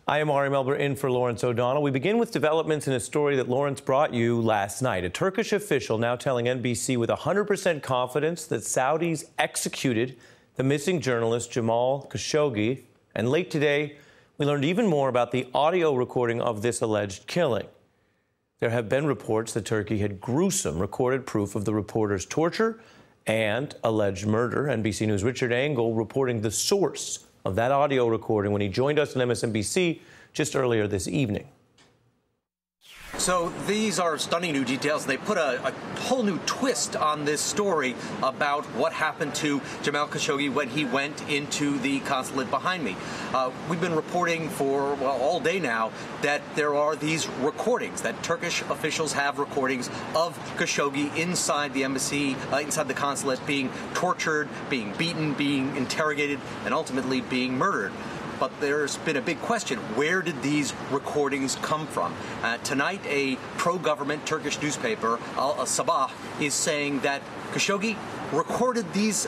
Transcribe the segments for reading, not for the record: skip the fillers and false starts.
I am Ari Melber in for Lawrence O'Donnell. We begin with developments in a story that Lawrence brought you last night. A Turkish official now telling NBC with 100% confidence that Saudis executed the missing journalist Jamal Khashoggi. And late today, we learned even more about the audio recording of this alleged killing. There have been reports that Turkey had gruesome recorded proof of the reporter's torture and alleged murder. NBC News' Richard Engel reporting the source of that audio recording when he joined us on MSNBC just earlier this evening. So these are stunning new details. They put a whole new twist on this story about what happened to Jamal Khashoggi when he went into the consulate behind me. We've been reporting for all day now that there are these recordings, that Turkish officials have recordings of Khashoggi inside the embassy, inside the consulate, being tortured, being beaten, being interrogated, and ultimately being murdered. But there's been a big question. Where did these recordings come from? Tonight, a pro-government Turkish newspaper, Al Sabah, is saying that Khashoggi recorded these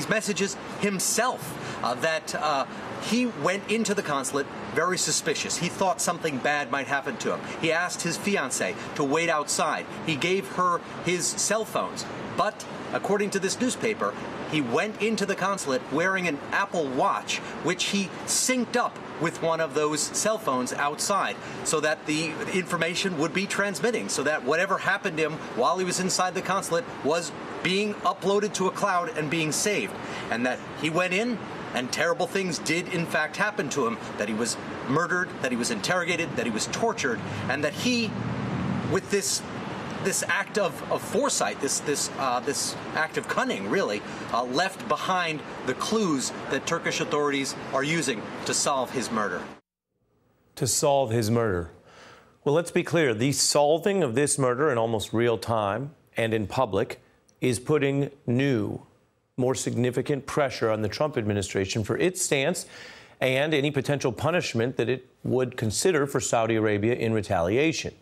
messages himself, that he went into the consulate very suspicious. He thought something bad might happen to him. He asked his fiancée to wait outside. He gave her his cell phones. But according to this newspaper, he went into the consulate wearing an Apple Watch, which he synced up with one of those cell phones outside so that the information would be transmitting, so that whatever happened to him while he was inside the consulate was being uploaded to a cloud and being saved. And that he went in and terrible things did in fact happen to him, that he was murdered, that he was interrogated, that he was tortured, and that he, with this act of foresight, this act of cunning, really, left behind the clues that Turkish authorities are using to solve his murder. To solve his murder. Well, let's be clear. The solving of this murder in almost real time and in public is putting new, more significant pressure on the Trump administration for its stance and any potential punishment that it would consider for Saudi Arabia in retaliation.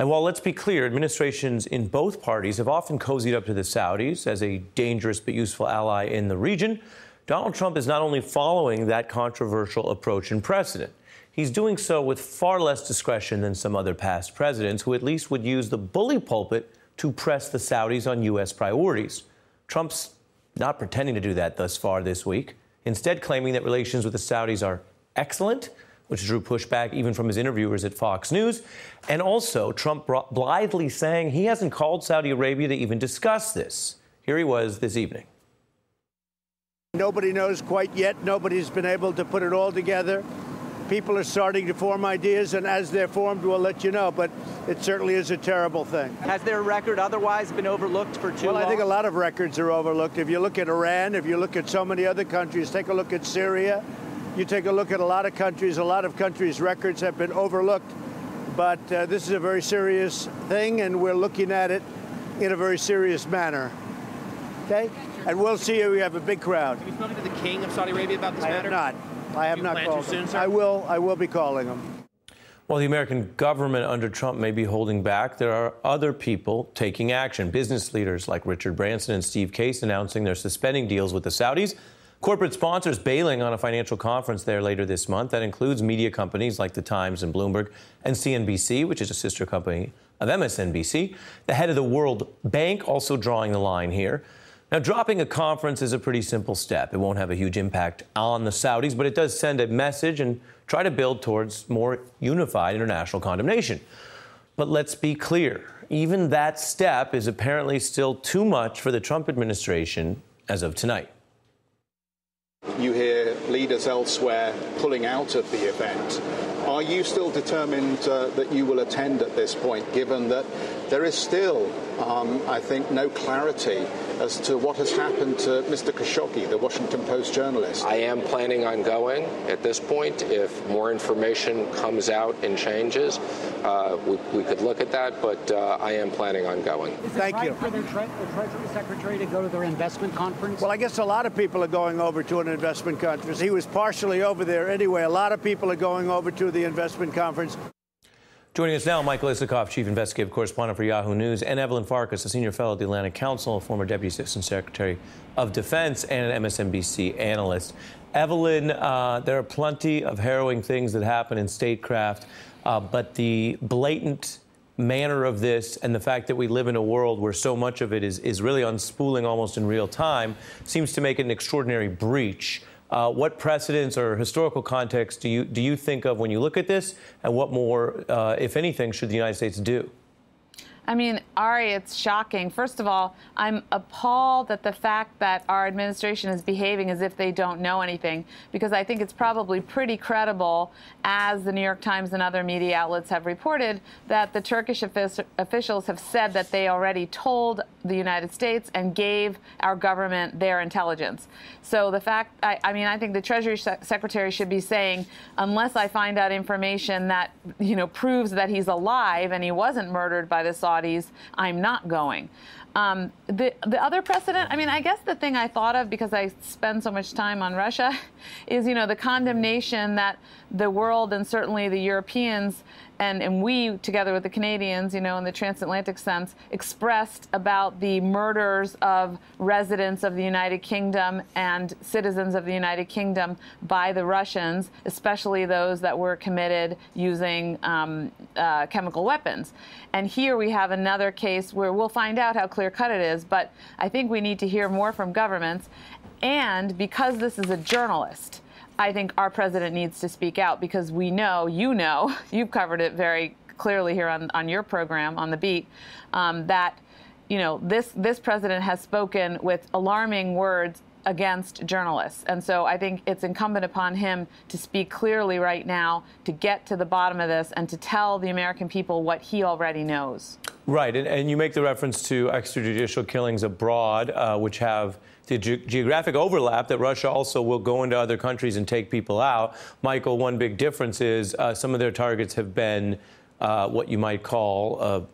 And while, let's be clear, administrations in both parties have often cozied up to the Saudis as a dangerous but useful ally in the region, Donald Trump is not only following that controversial approach and precedent, he's doing so with far less discretion than some other past presidents who at least would use the bully pulpit to press the Saudis on U.S. priorities. Trump's not pretending to do that thus far this week, instead claiming that relations with the Saudis are excellent, which drew pushback even from his interviewers at Fox News. And also, Trump blithely saying he hasn't called Saudi Arabia to even discuss this. Here he was this evening. Nobody knows quite yet. Nobody's been able to put it all together. People are starting to form ideas, and as they're formed, we'll let you know. But it certainly is a terrible thing. Has their record otherwise been overlooked for too long? Well, I think a lot of records are overlooked. If you look at Iran, if you look at so many other countries, take a look at Syria. You take a look at a lot of countries' records have been overlooked. But this is a very serious thing, and we're looking at it in a very serious manner. Okay? And we'll see you. We have a big crowd. Have you spoken to the king of Saudi Arabia about this matter? I have not called him. I will be calling him. While the American government under Trump may be holding back, there are other people taking action. Business leaders like Richard Branson and Steve Case announcing they're suspending deals with the Saudis. Corporate sponsors bailing on a financial conference there later this month. That includes media companies like The Times and Bloomberg and CNBC, which is a sister company of MSNBC. The head of the World Bank also drawing the line here. Now, dropping a conference is a pretty simple step. It won't have a huge impact on the Saudis, but it does send a message and try to build towards more unified international condemnation. But let's be clear. Even that step is apparently still too much for the Trump administration as of tonight. You hear leaders elsewhere pulling out of the event. Are you still determined that you will attend at this point, given that there is still, I think, no clarity as to what has happened to Mr. Khashoggi, the Washington Post journalist? I am planning on going at this point. If more information comes out and changes, we could look at that, but I am planning on going. Thank you. For the Treasury Secretary to go to their investment conference? Well, I guess a lot of people are going over to an investment conference. He was partially over there anyway. A lot of people are going over to the investment conference. Joining us now, Michael Isikoff, Chief Investigative Correspondent for Yahoo News, and Evelyn Farkas, a senior fellow at the Atlantic Council, former Deputy Assistant Secretary of Defense, and an MSNBC analyst. Evelyn, there are plenty of harrowing things that happen in statecraft, but the blatant manner of this and the fact that we live in a world where so much of it is really unspooling almost in real time seems to make it an extraordinary breach. What precedents or historical context do you think of when you look at this, and what more, if anything, should the United States do? I mean, Ari, it's shocking. First of all, I'm appalled at the fact that our administration is behaving as if they don't know anything, because I think it's probably pretty credible, as the New York Times and other media outlets have reported, that the Turkish officials have said that they already told the United States and gave our government their intelligence. So the fact, I mean, I think the Treasury Secretary should be saying, unless I find out information that, proves that he's alive and he wasn't murdered by the Saudis, I'm not going. The other precedent, I mean, I guess the thing I thought of, because I spend so much time on Russia, is, the condemnation that the world and certainly the Europeans and we, together with the Canadians, in the transatlantic sense, expressed about the murders of residents of the United Kingdom and citizens of the United Kingdom by the Russians, especially those that were committed using chemical weapons. And here we have another case where we'll find out how clear-cut it is, but I think we need to hear more from governments. And because this is a journalist, I think our president needs to speak out, because we know, you've covered it very clearly here on your program, on The Beat, that, this president has spoken with alarming words against journalists. And so I think it's incumbent upon him to speak clearly right now, to get to the bottom of this and to tell the American people what he already knows. Right. And you make the reference to extrajudicial killings abroad, which have the geographic overlap that Russia also will go into other countries and take people out. Michael, one big difference is some of their targets have been what you might call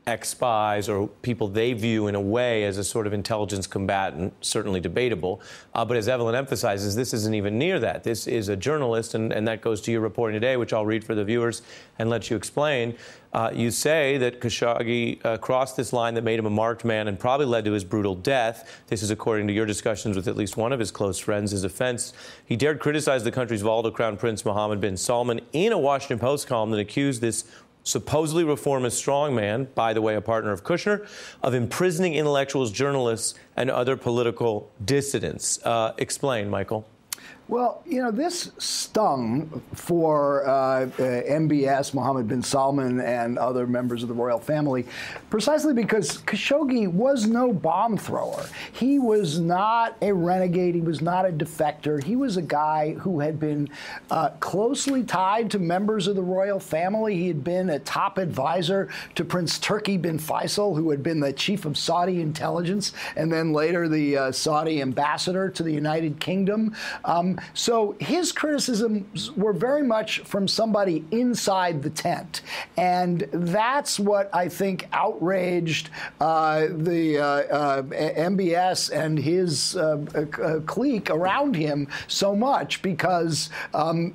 ex-spies or people they view in a way as a sort of intelligence combatant, certainly debatable. But as Evelyn emphasizes, this isn't even near that. This is a journalist, and that goes to your reporting today, which I'll read for the viewers and let you explain. You say that Khashoggi crossed this line that made him a marked man and probably led to his brutal death. This is according to your discussions with at least one of his close friends. His offense, he dared criticize the country's volatile crown prince, Mohammed bin Salman, in a Washington Post column that accused this supposedly reformist strongman, by the way, a partner of Kushner, of imprisoning intellectuals, journalists, and other political dissidents. Explain, Michael. Well, this stung for MBS, Mohammed bin Salman, and other members of the royal family, precisely because Khashoggi was no bomb thrower. He was not a renegade. He was not a defector. He was a guy who had been closely tied to members of the royal family. He had been a top advisor to Prince Turki bin Faisal, who had been the chief of Saudi intelligence, and then later the Saudi ambassador to the United Kingdom. So his criticisms were very much from somebody inside the tent. And that's what I think outraged the MBS and his clique around him so much, because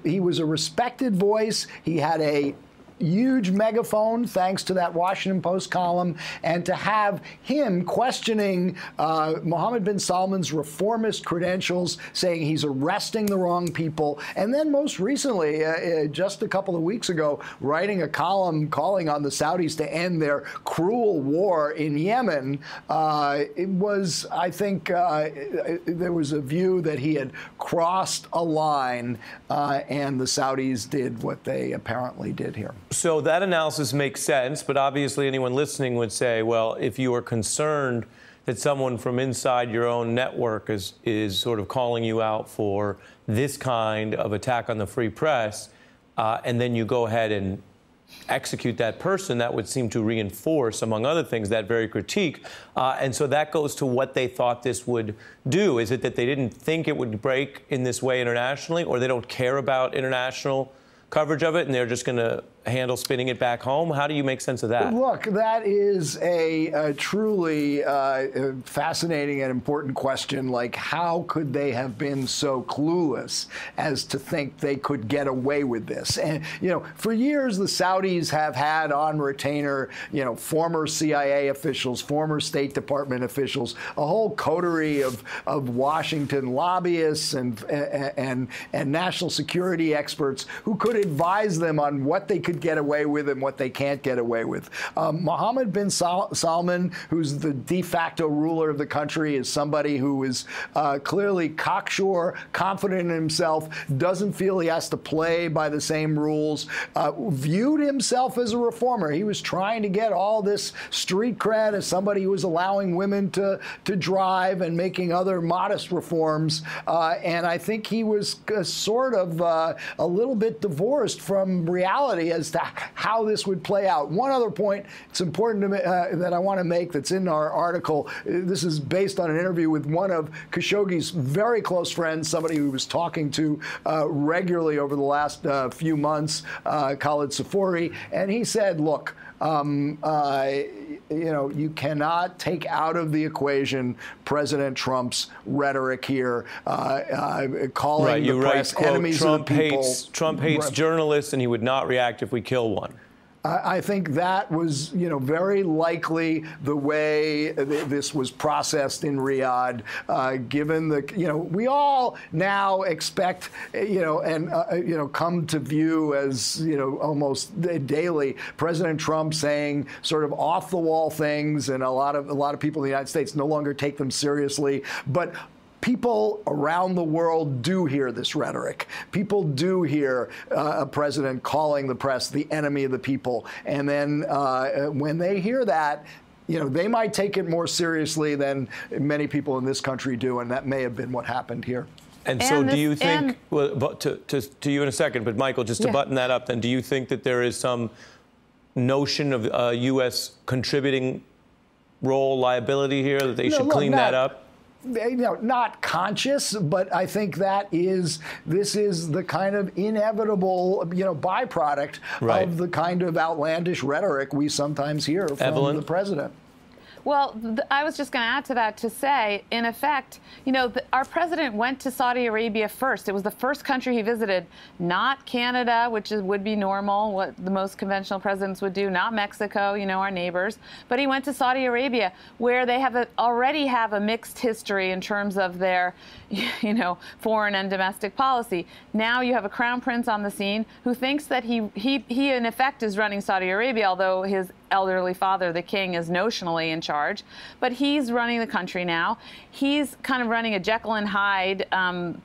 he was a respected voice. He had a huge megaphone, thanks to that Washington Post column, and to have him questioning Mohammed bin Salman's reformist credentials, saying he's arresting the wrong people, and then most recently, just a couple of weeks ago, writing a column calling on the Saudis to end their cruel war in Yemen. It was, I think, there was a view that he had crossed a line, and the Saudis did what they apparently did here. So that analysis makes sense, but obviously anyone listening would say, well, if you are concerned that someone from inside your own network is sort of calling you out for this kind of attack on the free press, and then you go ahead and execute that person, that would seem to reinforce, among other things, that very critique. And so that goes to what they thought this would do. Is it that they didn't think it would break in this way internationally, or they don't care about international coverage of it, and they're just going to handle spinning it back home? How do you make sense of that? Look, that is a truly fascinating and important question. Like, how could they have been so clueless as to think they could get away with this? And, for years, the Saudis have had on retainer, former CIA officials, former State Department officials, a whole coterie of Washington lobbyists and national security experts who could advise them on what they could get away with and what they can't get away with. Mohammed bin Salman, who's the de facto ruler of the country, is somebody who is clearly cocksure, confident in himself, doesn't feel he has to play by the same rules, viewed himself as a reformer. He was trying to get all this street cred as somebody who was allowing women to drive and making other modest reforms. And I think he was sort of a little bit divorced from reality as to how this would play out. One other point it's important to that I want to make that's in our article. This is based on an interview with one of Khashoggi's very close friends, somebody who was talking to regularly over the last few months, Khalid Safouri, and he said, look, you cannot take out of the equation President Trump's rhetoric here, calling the press enemies of the people. Trump hates journalists, and he would not react if we kill one. I think that was, very likely the way this was processed in Riyadh, given we all now expect, come to view as, almost daily, President Trump saying sort of off the wall things, and a lot of people in the United States no longer take them seriously. But people around the world do hear this rhetoric. People do hear a president calling the press the enemy of the people. And then when they hear that, they might take it more seriously than many people in this country do. And that may have been what happened here. And so do you think, well, to you in a second, but Michael, just to button that up, then do you think that there is some notion of U.S. contributing role liability here, that they should clean that up? Not conscious, but I think this is the kind of inevitable, byproduct of the kind of outlandish rhetoric we sometimes hear from the president. Well, I was just going to add to that to say, in effect, our president went to Saudi Arabia first. It was the first country he visited, not Canada, which would be normal, what the most conventional presidents would do, not Mexico, our neighbors. But he went to Saudi Arabia, where they already have a mixed history in terms of their, foreign and domestic policy. Now you have a crown prince on the scene who thinks that he in effect is running Saudi Arabia, although his elderly father, the king, is notionally in charge, but he's running the country now. He's kind of running a Jekyll and Hyde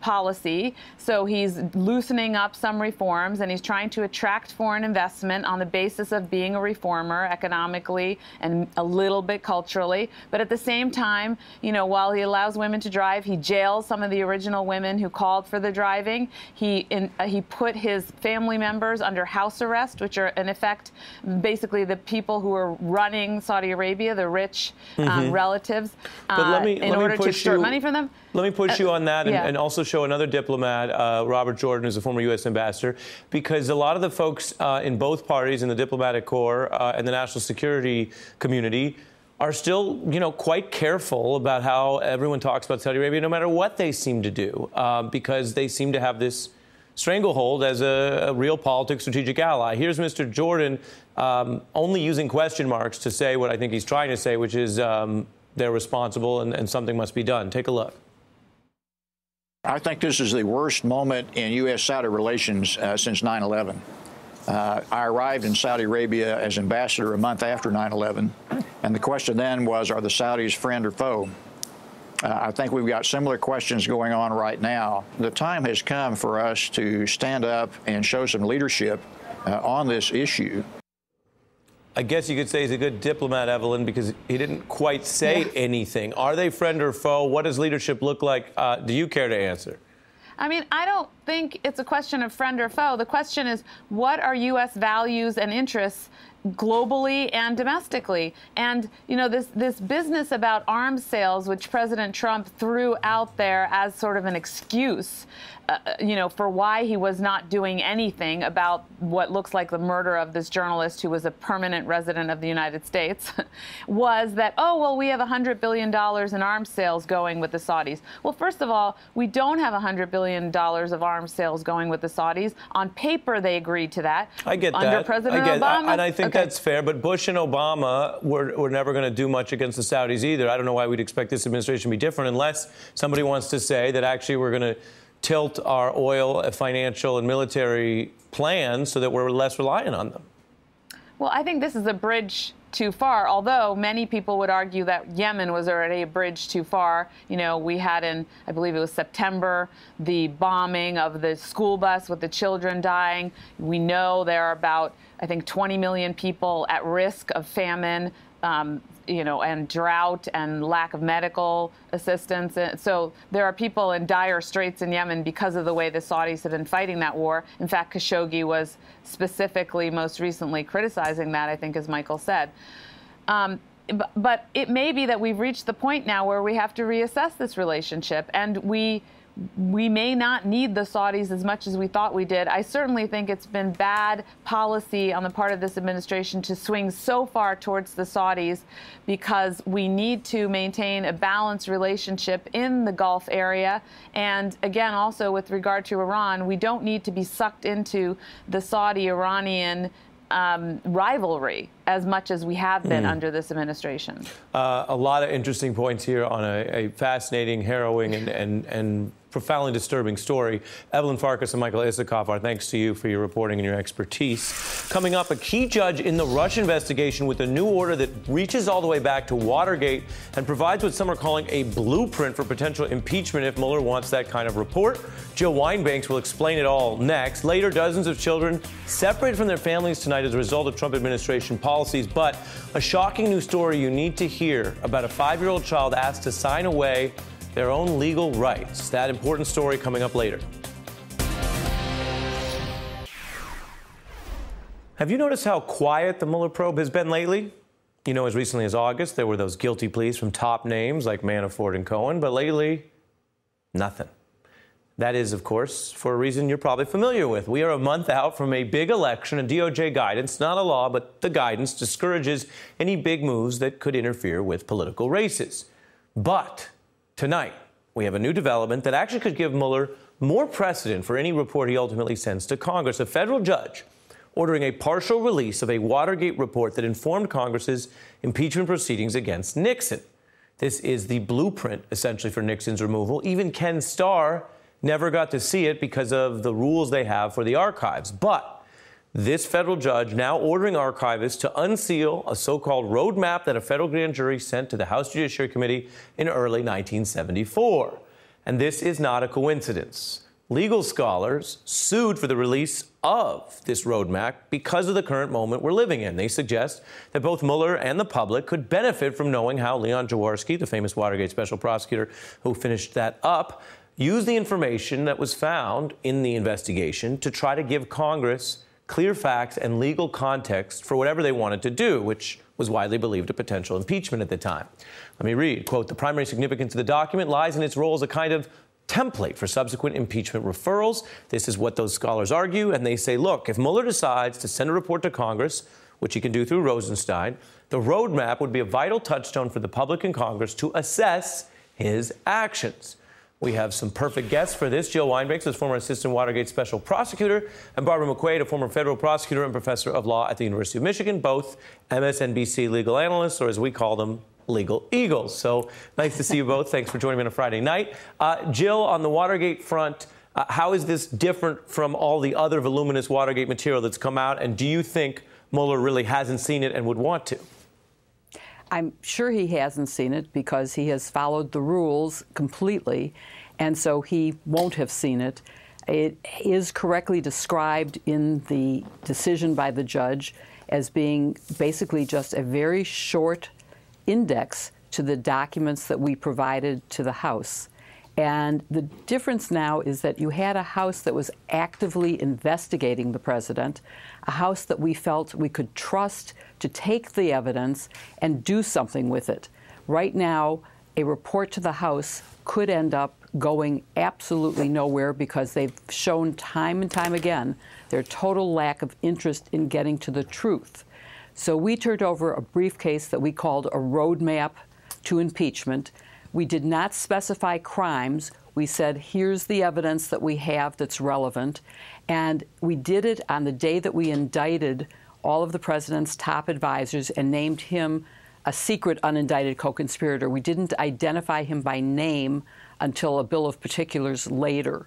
policy, so he's loosening up some reforms, and he's trying to attract foreign investment on the basis of being a reformer economically and a little bit culturally. But at the same time, while he allows women to drive, he jails some of the original women who called for the driving. He put his family members under house arrest, which are in effect basically the people who are running Saudi Arabia, the rich relatives, in order to extort money from them. Let me push you on that and also show another diplomat, Robert Jordan, who's a former U.S. ambassador, because a lot of the folks in both parties, in the diplomatic corps and the national security community, are still, quite careful about how everyone talks about Saudi Arabia, no matter what they seem to do, because they seem to have this stranglehold as a real politics strategic ally. Here's Mr. Jordan only using question marks to say what I think he's trying to say, which is they're responsible and something must be done. Take a look. I think this is the worst moment in U.S.-Saudi relations since 9/11. I arrived in Saudi Arabia as ambassador a month after 9/11, and the question then was, are the Saudis friend or foe? I think we've got similar questions going on right now. The time has come for us to stand up and show some leadership on this issue. I guess you could say he's a good diplomat, Evelyn, because he didn't quite say anything. Are they friend or foe? What does leadership look like? Do you care to answer? I mean, I don't think it's a question of friend or foe. The question is, what are U.S. values and interests globally and domestically. And, you know, this business about arms sales, which President Trump threw out there as sort of an excuse, you know, for why he was not doing anything about what looks like the murder of this journalist who was a permanent resident of the United States, was that, oh, well, we have $100 billion in arms sales going with the Saudis. Well, first of all, we don't have $100 billion of arms sales going with the Saudis. On paper, they agreed to that. I get Under that. President Obama. And I think that's fair. But Bush and Obama were never going to do much against the Saudis either. I don't know why we'd expect this administration to be different unless somebody wants to say that actually we're going to tilt our oil, financial, and military plans so that we're less reliant on them. Well, I think this is a bridge too far, although many people would argue that Yemen was already a bridge too far. You know, we had in, I believe it was September, the bombing of the school bus with the children dying. We know there are about, I think, 20 million people at risk of famine, you know, and drought and lack of medical assistance. So there are people in dire straits in Yemen because of the way the Saudis have been fighting that war. In fact, Khashoggi was specifically most recently criticizing that, I think, as Michael said. But it may be that we've reached the point now where we have to reassess this relationship, and we may not need the Saudis as much as we thought we did. I certainly think it's been bad policy on the part of this administration to swing so far towards the Saudis, because we need to maintain a balanced relationship in the Gulf area. And again, also with regard to Iran, we don't need to be sucked into the Saudi-Iranian rivalry as much as we have been under this administration. A lot of interesting points here on a fascinating, harrowing, and profoundly disturbing story. Evelyn Farkas and Michael Isikoff, our thanks to you for your reporting and your expertise. Coming up, a key judge in the Russia investigation with a new order that reaches all the way back to Watergate and provides what some are calling a blueprint for potential impeachment if Mueller wants that kind of report. Jill Wine-Banks will explain it all next. Later, dozens of children separated from their families tonight as a result of Trump administration policies. But a shocking new story you need to hear about a 5-year-old child asked to sign away their own legal rights. That important story coming up later. Have you noticed how quiet the Mueller probe has been lately? You know, as recently as August, there were those guilty pleas from top names like Manafort and Cohen, but lately, nothing. That is, of course, for a reason you're probably familiar with. We are a month out from a big election, and DOJ guidance, not a law, but the guidance, discourages any big moves that could interfere with political races. But tonight, we have a new development that actually could give Mueller more precedent for any report he ultimately sends to Congress. A federal judge ordering a partial release of a Watergate report that informed Congress's impeachment proceedings against Nixon. This is the blueprint, essentially, for Nixon's removal. Even Ken Starr never got to see it because of the rules they have for the archives. But this federal judge now ordering archivists to unseal a so-called roadmap that a federal grand jury sent to the House Judiciary Committee in early 1974. And this is not a coincidence. Legal scholars sued for the release of this roadmap because of the current moment we're living in. They suggest that both Mueller and the public could benefit from knowing how Leon Jaworski, the famous Watergate special prosecutor who finished that up, used the information that was found in the investigation to try to give Congress clear facts and legal context for whatever they wanted to do, which was widely believed a potential impeachment at the time. Let me read, quote, "The primary significance of the document lies in its role as a kind of template for subsequent impeachment referrals." This is what those scholars argue, and they say, look, if Mueller decides to send a report to Congress, which he can do through Rosenstein, the roadmap would be a vital touchstone for the public and Congress to assess his actions. We have some perfect guests for this. Jill Wine-Banks is former assistant Watergate special prosecutor, and Barbara McQuaid, a former federal prosecutor and professor of law at the University of Michigan, both MSNBC legal analysts, or as we call them, legal eagles. So nice to see you both. Thanks for joining me on a Friday night. Jill, on the Watergate front, how is this different from all the other voluminous Watergate material that's come out? And do you think Mueller really hasn't seen it and would want to? I'm sure he hasn't seen it because he has followed the rules completely, and so he won't have seen it. It is correctly described in the decision by the judge as being basically just a very short index to the documents that we provided to the House. And the difference now is that you had a House that was actively investigating the president, a House that we felt we could trust to take the evidence and do something with it. Right now, a report to the House could end up going absolutely nowhere because they've shown time and time again their total lack of interest in getting to the truth. So we turned over a briefcase that we called a roadmap to impeachment. We did not specify crimes. We said, here's the evidence that we have that's relevant. And we did it on the day that we indicted all of the president's top advisors and named him a secret unindicted co-conspirator. We didn't identify him by name until a bill of particulars later.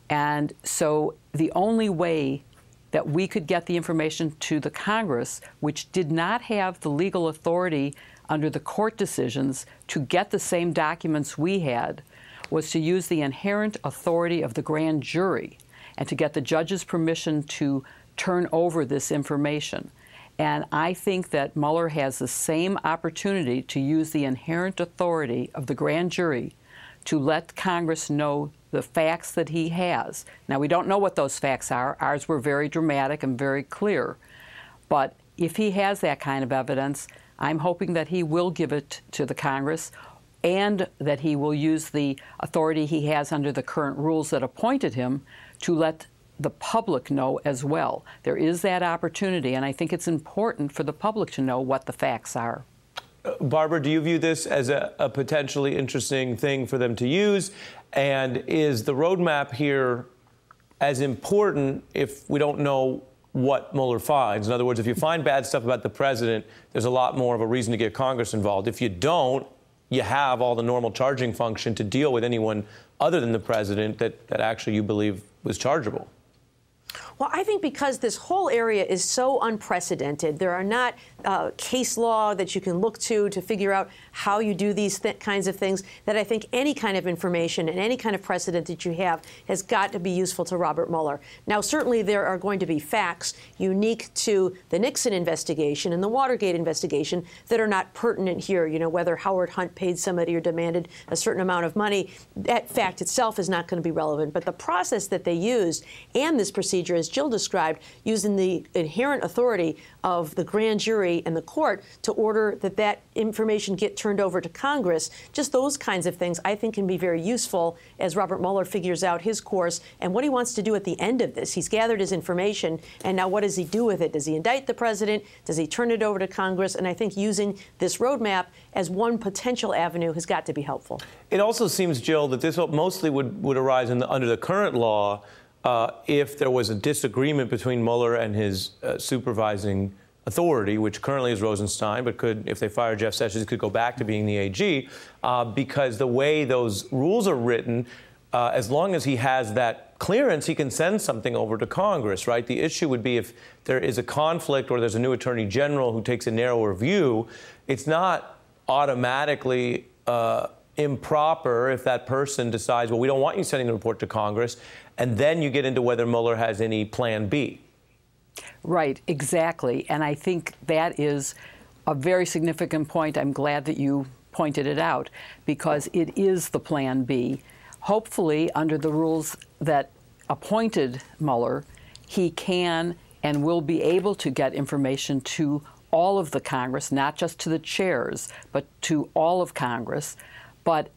And so the only way that we could get the information to the Congress, which did not have the legal authority under the court decisions to get the same documents we had, was to use the inherent authority of the grand jury and to get the judge's permission to turn over this information. And I think that Mueller has the same opportunity to use the inherent authority of the grand jury to let Congress know the facts that he has. Now, we don't know what those facts are. Ours were very dramatic and very clear. But if he has that kind of evidence, I'm hoping that he will give it to the Congress and that he will use the authority he has under the current rules that appointed him to let the public know as well. There is that opportunity, and I think it's important for the public to know what the facts are. Barbara, do you view this as a potentially interesting thing for them to use? And is the roadmap here as important if we don't know what Mueller finds? In other words, if you find bad stuff about the president, there's a lot more of a reason to get Congress involved. If you don't, you have all the normal charging function to deal with anyone other than the president that actually you believe was chargeable. Well, I think because this whole area is so unprecedented, there are not case law that you can look to figure out how you do these kinds of things, that I think any kind of information and any kind of precedent that you have has got to be useful to Robert Mueller. Now, certainly there are going to be facts unique to the Nixon investigation and the Watergate investigation that are not pertinent here. You know, whether Howard Hunt paid somebody or demanded a certain amount of money, that fact itself is not going to be relevant. But the process that they used and this procedure, as Jill described, using the inherent authority of the grand jury and the court to order that information get turned over to Congress, just those kinds of things I think can be very useful as Robert Mueller figures out his course and what he wants to do at the end of this. He's gathered his information, and now what does he do with it? Does he indict the president? Does he turn it over to Congress? And I think using this roadmap as one potential avenue has got to be helpful. It also seems, Jill, that this mostly would arise under the current law if there was a disagreement between Mueller and his supervising authority, which currently is Rosenstein, but could, if they fire Jeff Sessions, could go back to being the AG, because the way those rules are written, as long as he has that clearance, he can send something over to Congress, right? The issue would be if there is a conflict or there's a new attorney general who takes a narrower view, it's not automatically improper if that person decides, well, we don't want you sending the report to Congress, and then you get into whether Mueller has any plan B. Right, exactly. And I think that is a very significant point. I'm glad that you pointed it out, because it is the plan B. Hopefully, under the rules that appointed Mueller, he can and will be able to get information to all of the Congress, not just to the chairs, but to all of Congress. But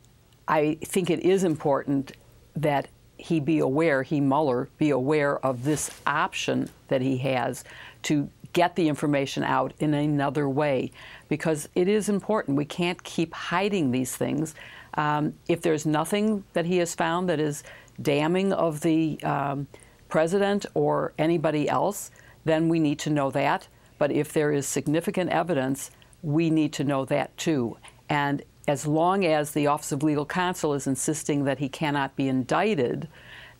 I think it is important that he be aware, Mueller, be aware of this option that he has to get the information out in another way, because it is important. We can't keep hiding these things. If there's nothing that he has found that is damning of the president or anybody else, then we need to know that. But if there is significant evidence, we need to know that too. And as long as the Office of Legal Counsel is insisting that he cannot be indicted,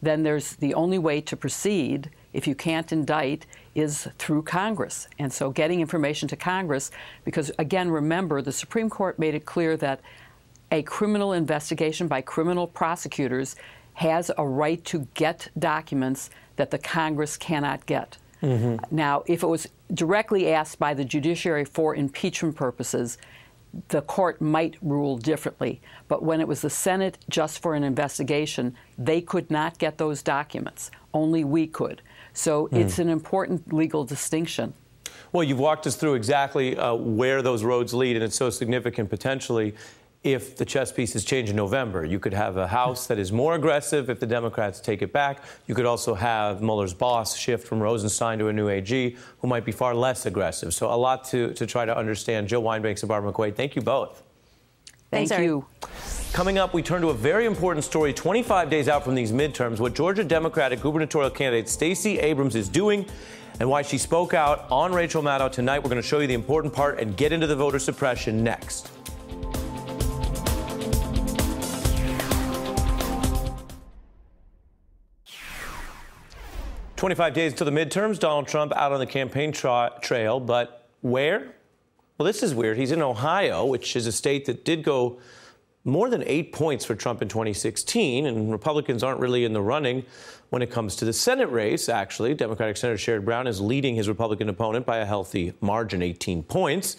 then there's the only way to proceed, if you can't indict, is through Congress. And so getting information to Congress, because again, remember, the Supreme Court made it clear that a criminal investigation by criminal prosecutors has a right to get documents that the Congress cannot get. Mm-hmm. Now, if it was directly asked by the judiciary for impeachment purposes, the court might rule differently. But when it was the Senate just for an investigation, they could not get those documents. Only we could. So it's an important legal distinction. Well, you've walked us through exactly where those roads lead, and it's so significant potentially if the chess pieces change in November. You could have a House that is more aggressive if the Democrats take it back. You could also have Mueller's boss shift from Rosenstein to a new AG who might be far less aggressive. So a lot to try to understand. Jill Wine-Banks and Barbara McQuade, thank you both. Thank you. Coming up, we turn to a very important story 25 days out from these midterms, what Georgia Democratic gubernatorial candidate Stacey Abrams is doing and why she spoke out on Rachel Maddow tonight. We're going to show you the important part and get into the voter suppression next. "25 days to the midterms, Donald Trump out on the campaign trail, but where? Well, this is weird. He's in Ohio, which is a state that did go more than 8 points for Trump in 2016, and Republicans aren't really in the running when it comes to the Senate race, actually. Democratic Senator Sherrod Brown is leading his Republican opponent by a healthy margin, 18 points.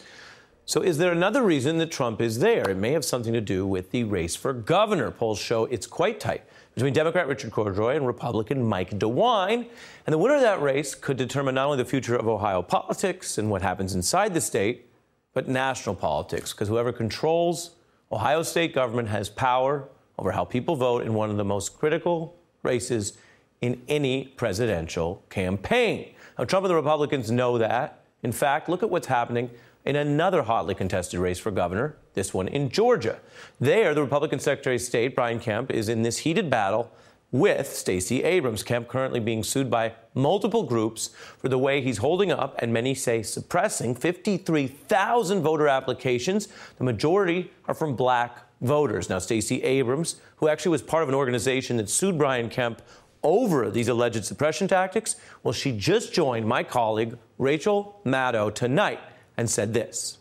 So is there another reason that Trump is there? It may have something to do with the race for governor. Polls show it's quite tight between Democrat Richard Cordray and Republican Mike DeWine. And the winner of that race could determine not only the future of Ohio politics and what happens inside the state, but national politics, because whoever controls Ohio state government has power over how people vote in one of the most critical races in any presidential campaign. Now, Trump and the Republicans know that. In fact, look at what's happening in another hotly contested race for governor, this one in Georgia. There, the Republican Secretary of State, Brian Kemp, is in this heated battle with Stacey Abrams. Kemp currently being sued by multiple groups for the way he's holding up, and many say suppressing, 53,000 voter applications. The majority are from black voters. Now, Stacey Abrams, who actually was part of an organization that sued Brian Kemp over these alleged suppression tactics, well, she just joined my colleague Rachel Maddow tonight and said this.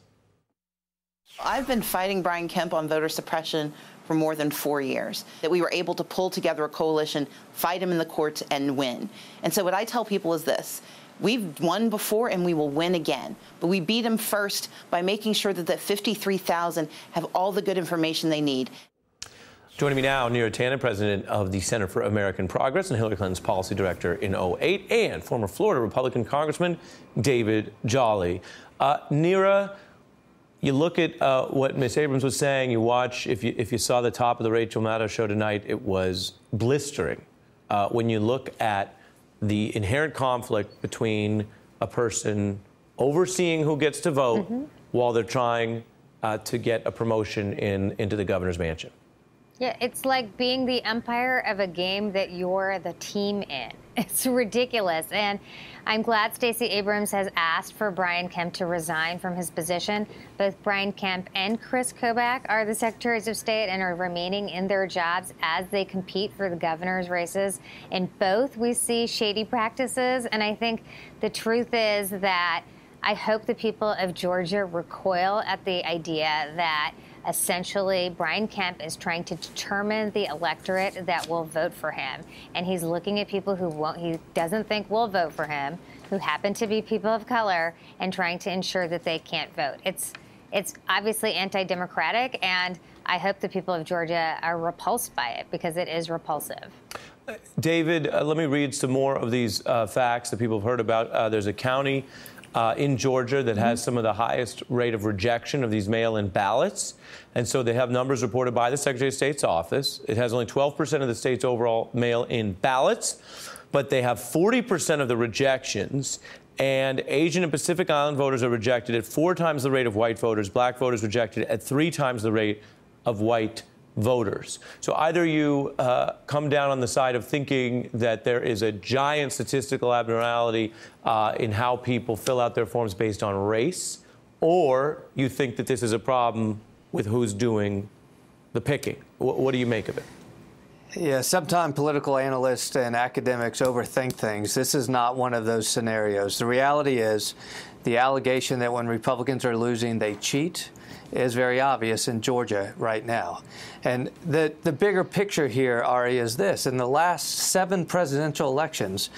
I've been fighting Brian Kemp on voter suppression for more than 4 years, that we were able to pull together a coalition, fight him in the courts, and win. And so what I tell people is this. We've won before and we will win again. But we beat him first by making sure that the 53,000 have all the good information they need. Joining me now, Neera Tanden, president of the Center for American Progress and Hillary Clinton's policy director in 2008, and former Florida Republican Congressman David Jolly. Neera, you look at what Ms. Abrams was saying, you watch, if you saw the top of the Rachel Maddow show tonight, it was blistering. When you look at the inherent conflict between a person overseeing who gets to vote while they're trying to get a promotion into the governor's mansion. Yeah, it's like being the umpire of a game that you're the team in. It's ridiculous. And I'm glad Stacey Abrams has asked for Brian Kemp to resign from his position. Both Brian Kemp and Chris Kobach are the secretaries of state and are remaining in their jobs as they compete for the governor's races. In both, we see shady practices. And I think the truth is that I hope the people of Georgia recoil at the idea that essentially Brian Kemp is trying to determine the electorate that will vote for him. And he's looking at people he doesn't think will vote for him, who happen to be people of color, and trying to ensure that they can't vote. It's obviously anti-democratic, and I hope the people of Georgia are repulsed by it, because it is repulsive. David, let me read some more of these facts that people have heard about. There's a county in Georgia that has some of the highest rate of rejection of these mail-in ballots. And so they have numbers reported by the Secretary of State's office. It has only 12% of the state's overall mail-in ballots, but they have 40% of the rejections. And Asian and Pacific Island voters are rejected at 4 times the rate of white voters. Black voters rejected at 3 times the rate of white voters. So either you come down on the side of thinking that there is a giant statistical abnormality in how people fill out their forms based on race, or you think that this is a problem with who's doing the picking. What do you make of it? Yeah, sometimes political analysts and academics overthink things. This is not one of those scenarios. The reality is the allegation that when Republicans are losing, they cheat is very obvious in Georgia right now. And the bigger picture here, Ari, is this. In the last 7 presidential elections,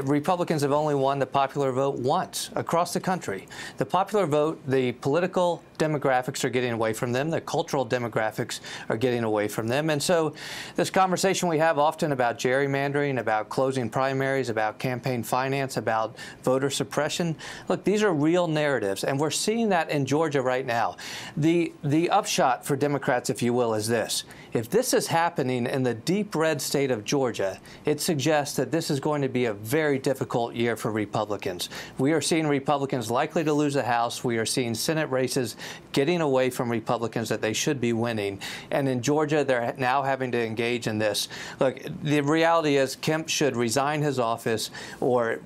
Republicans have only won the popular vote once across the country. The popular vote, the political demographics are getting away from them. The cultural demographics are getting away from them. And so this conversation we have often about gerrymandering, about closing primaries, about campaign finance, about voter suppression, look, these are real narratives, and we're seeing that in Georgia right now. The upshot for Democrats, if you will, is this. If this is happening in the deep red state of Georgia, it suggests that this is going to be a very difficult year for Republicans. We are seeing Republicans likely to lose the House. We are seeing Senate races getting away from Republicans that they should be winning. And in Georgia, they're now having to engage in this. Look, the reality is Kemp should resign his office or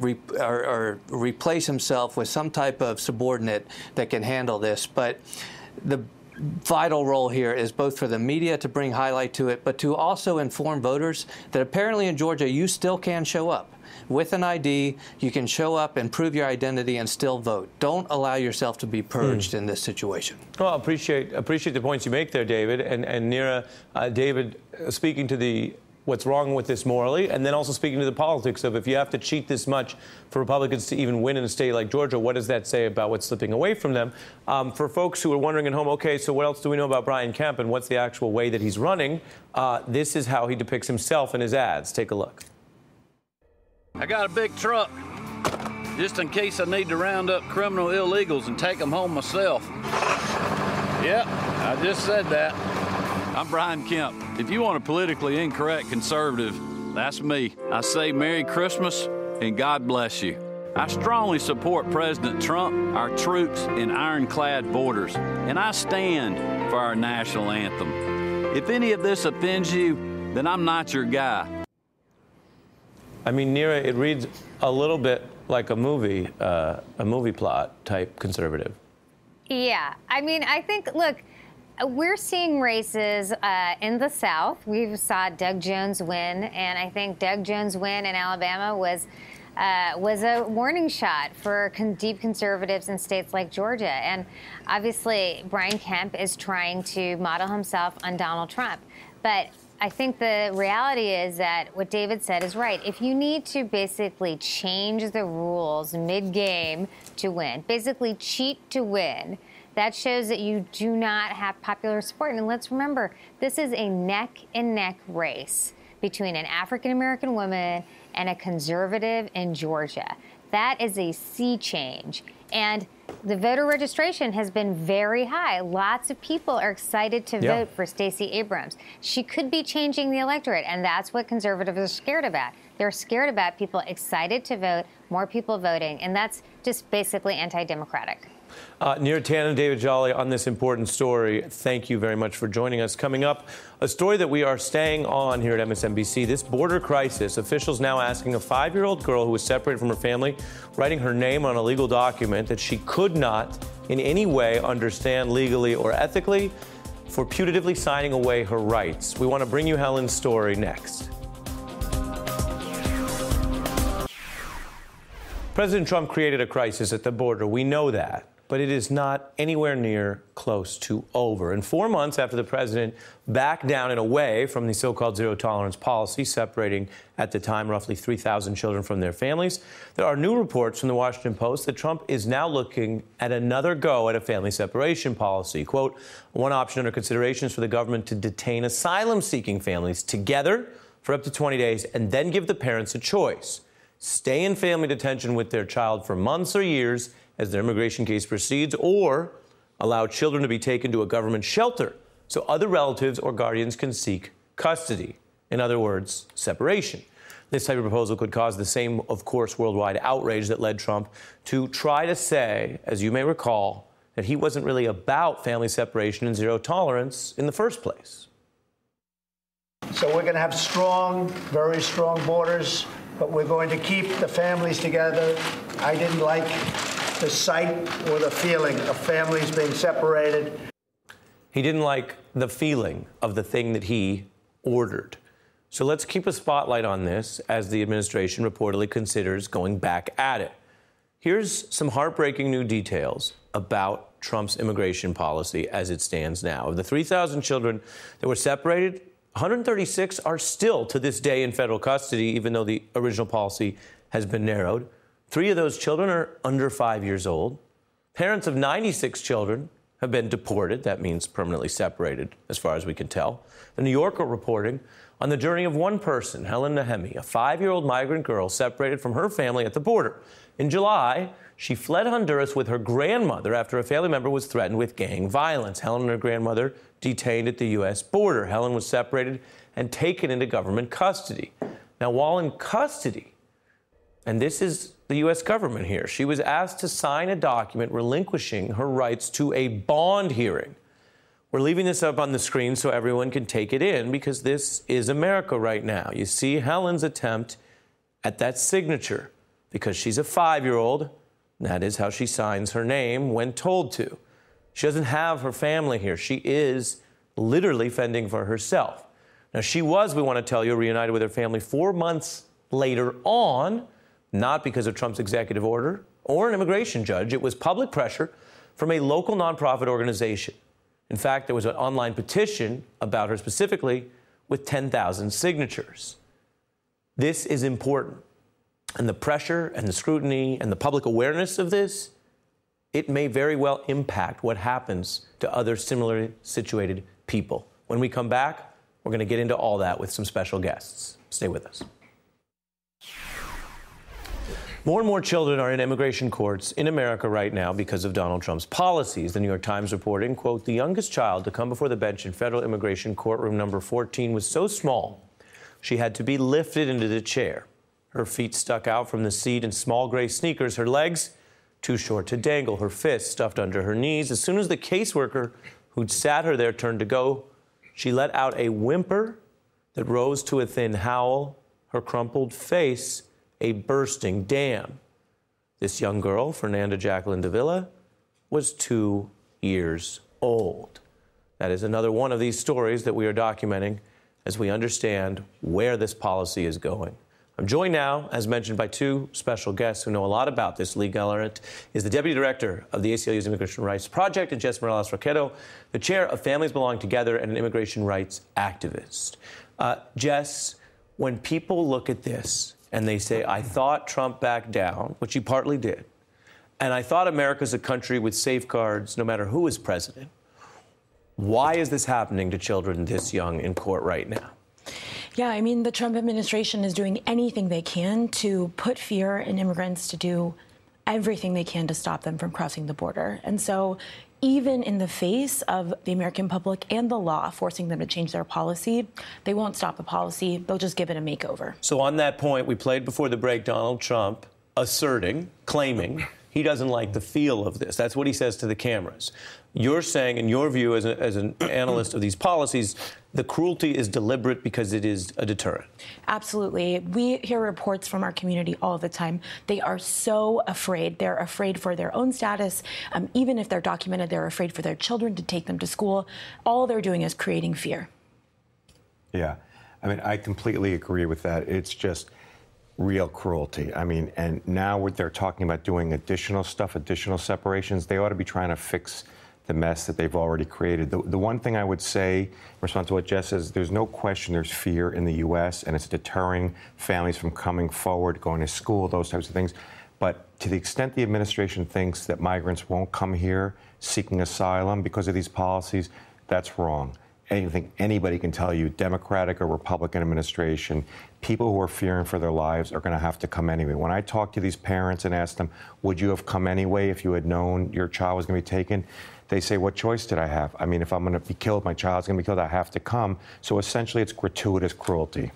replace himself with some type of subordinate that can handle this. But the vital role here is both for the media to bring highlight to it, but to also inform voters that apparently in Georgia you still can show up. With an ID, you can show up and prove your identity and still vote. Don't allow yourself to be purged in this situation. Well, I appreciate the points you make there, David. And Neera, David, speaking to what's wrong with this morally, and then also speaking to the politics of if you have to cheat this much for Republicans to even win in a state like Georgia, what does that say about what's slipping away from them? For folks who are wondering at home, okay, so what else do we know about Brian Kemp and what's the actual way that he's running? This is how he depicts himself in his ads. Take a look. I got a big truck, just in case I need to round up criminal illegals and take them home myself. Yep, I just said that. I'm Brian Kemp. If you want a politically incorrect conservative, that's me. I say Merry Christmas and God bless you. I strongly support President Trump, our troops, and ironclad borders, and I stand for our national anthem. If any of this offends you, then I'm not your guy. I mean, Neera, it reads a little bit like a movie plot type conservative. Yeah, I mean, I think, look, we're seeing races in the South. We saw Doug Jones win, and I think Doug Jones' win in Alabama was a warning shot for deep conservatives in states like Georgia. And obviously, Brian Kemp is trying to model himself on Donald Trump. But I think the reality is that what David said is right. If you need to basically change the rules mid-game to win, basically cheat to win, that shows that you do not have popular support. And let's remember, this is a neck-and-neck race between an African-American woman and a conservative in Georgia. That is a sea change. And the voter registration has been very high. Lots of people are excited to vote for Stacey Abrams. She could be changing the electorate, and that's what conservatives are scared about. They're scared about people excited to vote, more people voting, and that's just basically anti-democratic. Neera Tanden, David Jolly on this important story. Thank you very much for joining us. Coming up, a story that we are staying on here at MSNBC, this border crisis. Officials now asking a 5-year-old girl who was separated from her family, writing her name on a legal document that she could not in any way understand legally or ethically, for putatively signing away her rights. We want to bring you Helen's story next. President Trump created a crisis at the border. We know that. But it is not anywhere near close to over. And 4 months after the president backed down and away from the so-called zero-tolerance policy, separating at the time roughly 3,000 children from their families, there are new reports from the Washington Post that Trump is now looking at another go at a family separation policy. Quote, one option under consideration is for the government to detain asylum-seeking families together for up to 20 days and then give the parents a choice. Stay in family detention with their child for months or years as their immigration case proceeds, or allow children to be taken to a government shelter so other relatives or guardians can seek custody. In other words, separation. This type of proposal could cause the same, of course, worldwide outrage that led Trump to try to say, as you may recall, that he wasn't really about family separation and zero tolerance in the first place. So we're going to have strong, very strong borders, but we're going to keep the families together. I didn't like the sight or the feeling of families being separated. He didn't like the feeling of the thing that he ordered. So let's keep a spotlight on this as the administration reportedly considers going back at it. Here's some heartbreaking new details about Trump's immigration policy as it stands now. Of the 3,000 children that were separated, 136 are still to this day in federal custody, even though the original policy has been narrowed. 3 of those children are under 5 years old. Parents of 96 children have been deported. That means permanently separated, as far as we can tell. The New Yorker reporting on the journey of one person, Helen Nahemi, a 5-year-old migrant girl separated from her family at the border. In July, she fled Honduras with her grandmother after a family member was threatened with gang violence. Helen and her grandmother detained at the U.S. border. Helen was separated and taken into government custody. Now, while in custody, and this is the U.S. government here, she was asked to sign a document relinquishing her rights to a bond hearing. We're leaving this up on the screen so everyone can take it in, because this is America right now. You see Helen's attempt at that signature, because she's a 5-year-old. That is how she signs her name when told to. She doesn't have her family here. She is literally fending for herself. Now, she was, we want to tell you, reunited with her family 4 months later on, not because of Trump's executive order or an immigration judge. It was public pressure from a local nonprofit organization. In fact, there was an online petition about her specifically with 10,000 signatures. This is important. And the pressure and the scrutiny and the public awareness of this, it may very well impact what happens to other similarly situated people. When we come back, we're going to get into all that with some special guests. Stay with us. More and more children are in immigration courts in America right now because of Donald Trump's policies. The New York Times reporting, quote, the youngest child to come before the bench in federal immigration courtroom number 14 was so small she had to be lifted into the chair. Her feet stuck out from the seat in small gray sneakers, her legs too short to dangle, her fists stuffed under her knees. As soon as the caseworker who'd sat her there turned to go, she let out a whimper that rose to a thin howl, her crumpled face a bursting dam. This young girl, Fernanda Jacqueline Davila, was 2 years old. That is another one of these stories that we are documenting as we understand where this policy is going. I'm joined now, as mentioned, by 2 special guests who know a lot about this. Lee Gelernt is the Deputy Director of the ACLU's Immigration Rights Project, and Jess Morales-Roqueto, the Chair of Families Belong Together and an immigration rights activist. Jess, when people look at this and they say, I thought Trump backed down, which he partly did, and I thought America's a country with safeguards no matter who is president, why is this happening to children this young in court right now? Yeah, I mean, the Trump administration is doing anything they can to put fear in immigrants, to do everything they can to stop them from crossing the border. And so even in the face of the American public and the law forcing them to change their policy, they won't stop the policy. They'll just give it a makeover. So on that point, we played before the break Donald Trump claiming he doesn't like the feel of this. That's what he says to the cameras. You're saying, in your view as an analyst of these policies, the cruelty is deliberate because it is a deterrent. Absolutely. We hear reports from our community all the time. They are so afraid. They're afraid for their own status. Even if they're documented, they're afraid for their children to take them to school. All they're doing is creating fear. Yeah. I mean, I completely agree with that. It's just real cruelty. I mean, and now what they're talking about doing additional stuff, additional separations, they ought to be trying to fix the mess that they've already created. The one thing I would say, in response to what Jess says, there's no question there's fear in the U.S., and it's deterring families from coming forward, going to school, those types of things. But to the extent the administration thinks that migrants won't come here seeking asylum because of these policies, that's wrong. Anything anybody can tell you, Democratic or Republican administration, people who are fearing for their lives are going to have to come anyway. When I talk to these parents and ask them, would you have come anyway if you had known your child was going to be taken? They say, what choice did I have? I mean, if I'm going to be killed, my child's going to be killed, I have to come. So essentially, it's gratuitous cruelty.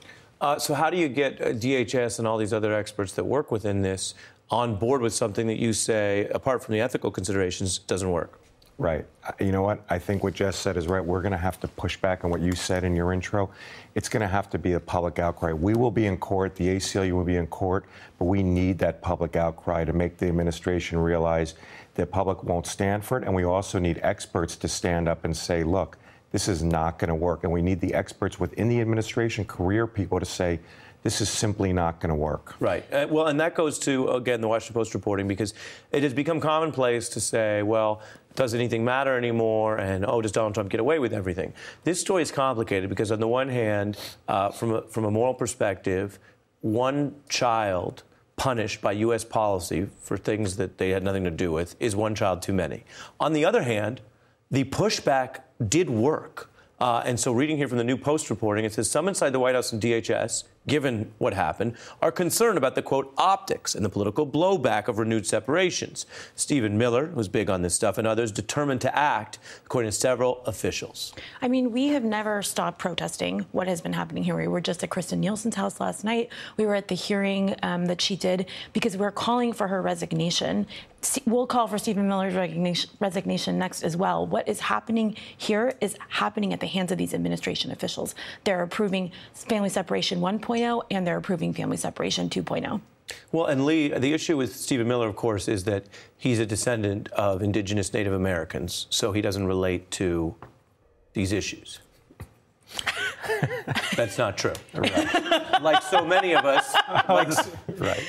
So how do you get DHS and all these other experts that work within this on board with something that you say, apart from the ethical considerations, doesn't work? Right. You know what? I think what Jess said is right. We're going to have to push back on what you said in your intro. It's going to have to be a public outcry. We will be in court. The ACLU will be in court. But we need that public outcry to make the administration realize the public won't stand for it. And we also need experts to stand up and say, look, this is not going to work. And we need the experts within the administration, career people, to say, this is simply not going to work. Right. Well, and that goes to, again, the Washington Post reporting, because it has become commonplace to say, well, does anything matter anymore? And, oh, does Donald Trump get away with everything? This story is complicated because, on the one hand, from a moral perspective, one child punished by U.S. policy for things that they had nothing to do with is one child too many. On the other hand, the pushback did work. And so reading here from the New Post reporting, it says some inside the White House and DHS, given what happened, are concerned about the, quote, optics and the political blowback of renewed separations. Stephen Miller, who's big on this stuff, and others determined to act, according to several officials. I mean, we have never stopped protesting what has been happening here. We were just at Kristen Nielsen's house last night. We were at the hearing that she did because we're calling for her resignation. We'll call for Stephen Miller's resignation next as well. What is happening here is happening at the hands of these administration officials. They're approving family separation 1.0 and they're approving family separation 2.0. Well, and Lee, the issue with Stephen Miller, of course, is that he's a descendant of indigenous Native Americans, so he doesn't relate to these issues. That's not true. Right. Like so many of us,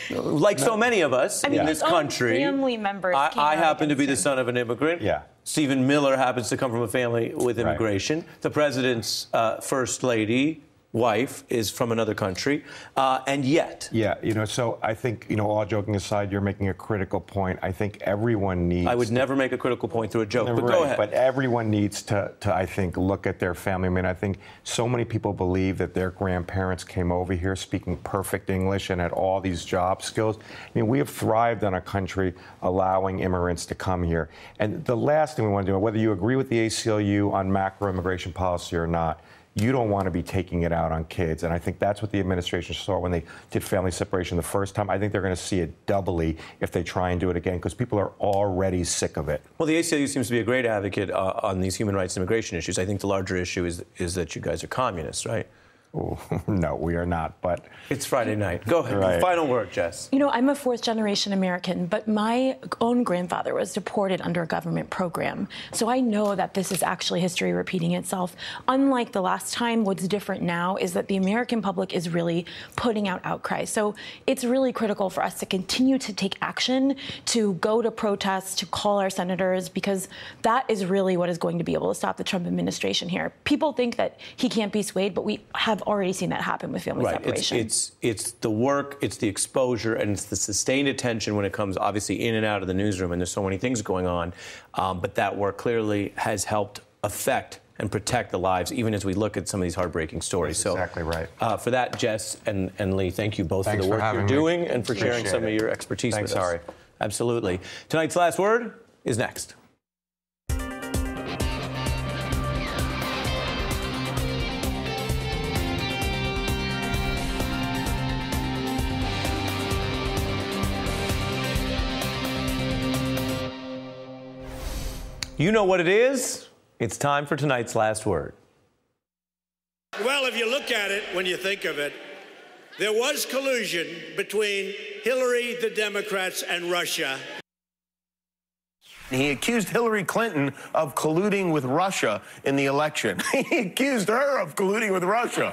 like so many of us in this country, family members. I happen to be the son of an immigrant. Yeah. Stephen Miller happens to come from a family with immigration. Right. The president's first lady, wife, is from another country, and yet. Yeah, so I think, all joking aside, you're making a critical point. I think everyone needs. I would never make a critical point through a joke, but go ahead. But everyone needs to, I think, look at their family. I mean, I think so many people believe that their grandparents came over here speaking perfect English and had all these job skills. I mean, we have thrived on a country allowing immigrants to come here. And the last thing we want to do, whether you agree with the ACLU on macro immigration policy or not, you don't want to be taking it out on kids. And I think that's what the administration saw when they did family separation the first time. I think they're going to see it doubly if they try and do it again, because people are already sick of it. Well, the ACLU seems to be a great advocate on these human rights and immigration issues. I think the larger issue is that you guys are communists, right? Ooh, no, we are not, but... It's Friday night. Go ahead. Right. Final word, Jess. I'm a fourth-generation American, but my own grandfather was deported under a government program. So I know that this is actually history repeating itself. Unlike the last time, what's different now is that the American public is really putting out outcry. So it's really critical for us to continue to take action, to go to protests, to call our senators, because that is really what is going to be able to stop the Trump administration here. People think that he can't be swayed, but we have already seen that happen with family separation. It's the work, it's the exposure, and it's the sustained attention when it comes, obviously, in and out of the newsroom, and there's so many things going on. But that work clearly has helped affect and protect the lives, even as we look at some of these heartbreaking stories. That's exactly right. For that, Jess and Lee, thank you both for the work you're doing and for sharing some of your expertise with us. Ari. Absolutely. Tonight's last word is next. You know what it is. It's time for tonight's last word. Well, if you look at it, when you think of it, there was collusion between Hillary, the Democrats, and Russia. He accused Hillary Clinton of colluding with Russia in the election. He accused her of colluding with Russia.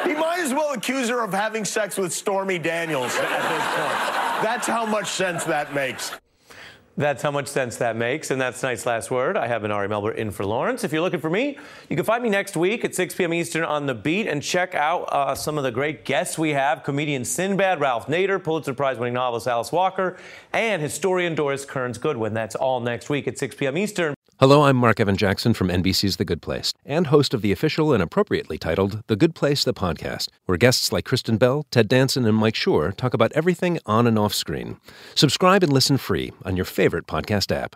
He might as well accuse her of having sex with Stormy Daniels at this point. That's how much sense that makes. That's how much sense that makes, and that's tonight's last word. I have been Ari Melber in for Lawrence. If you're looking for me, you can find me next week at 6 p.m. Eastern on The Beat, and check out some of the great guests we have. Comedian Sinbad, Ralph Nader, Pulitzer Prize-winning novelist Alice Walker, and historian Doris Kearns Goodwin. That's all next week at 6 p.m. Eastern. Hello, I'm Mark Evan Jackson from NBC's The Good Place, and host of the official and appropriately titled The Good Place, the podcast, where guests like Kristen Bell, Ted Danson, and Mike Schur talk about everything on and off screen. Subscribe and listen free on your favorite podcast app.